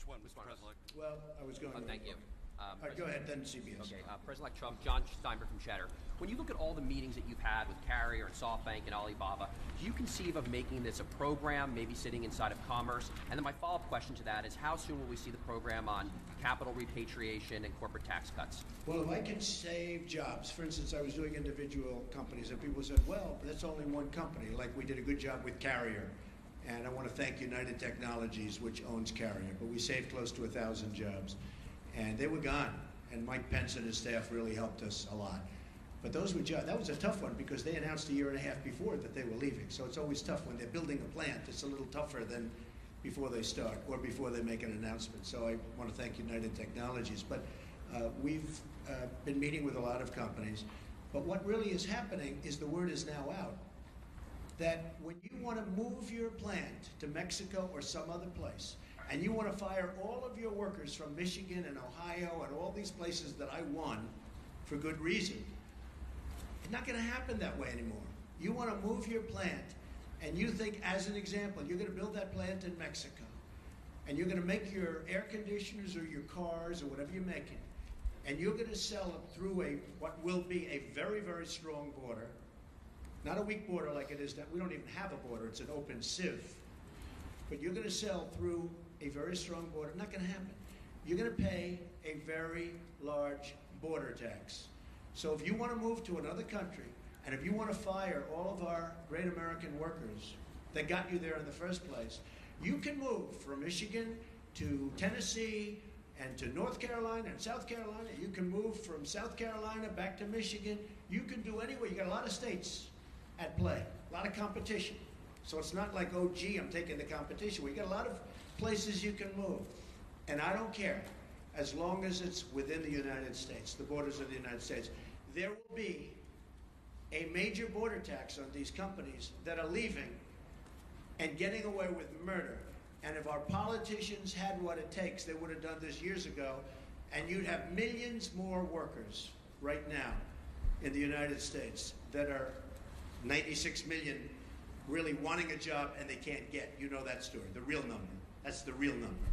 Which one, Mr. Which one? President? Well, I was going to. Thank you. All right, go ahead, then CBS. Okay, President-elect Trump, John Steinberg from Cheddar. When you look at all the meetings that you've had with Carrier and SoftBank and Alibaba, do you conceive of making this a program, maybe sitting inside of Commerce? And then my follow-up question to that is, how soon will we see the program on capital repatriation and corporate tax cuts? Well, if I can save jobs, for instance, I was doing individual companies, and people said, well, that's only one company. Like we did a good job with Carrier. And I want to thank United Technologies, which owns Carrier. But we saved close to 1,000 jobs. And they were gone. And Mike Pence and his staff really helped us a lot. But those were jobs. That was a tough one because they announced a year and a half before that they were leaving. So it's always tough when they're building a plant. It's a little tougher than before they start or before they make an announcement. So I want to thank United Technologies. But we've been meeting with a lot of companies. But what really is happening is the word is now out that when you want to move your plant to Mexico or some other place, and you want to fire all of your workers from Michigan and Ohio and all these places that I won for good reason, it's not going to happen that way anymore. You want to move your plant, and you think, as an example, you're going to build that plant in Mexico, and you're going to make your air conditioners or your cars or whatever you're making, and you're going to sell it through what will be a very, very strong border, not a weak border like it is that we don't even have a border, it's an open sieve. But you're going to sell through a very strong border. Not going to happen. You're going to pay a very large border tax. So if you want to move to another country, and if you want to fire all of our great American workers that got you there in the first place, you can move from Michigan to Tennessee and to North Carolina and South Carolina. You can move from South Carolina back to Michigan. You can do anywhere. You got a lot of states at play, a lot of competition. So it's not like, oh, gee, I'm taking the competition. We got a lot of places you can move. And I don't care, as long as it's within the United States, the borders of the United States. There will be a major border tax on these companies that are leaving and getting away with murder. And if our politicians had what it takes, they would have done this years ago, and you'd have millions more workers right now in the United States that are 96 million really wanting a job and they can't get. You know that story, the real number. That's the real number.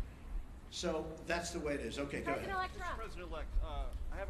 So that's the way it is. Okay, go ahead. President-elect Trump. President-elect, I have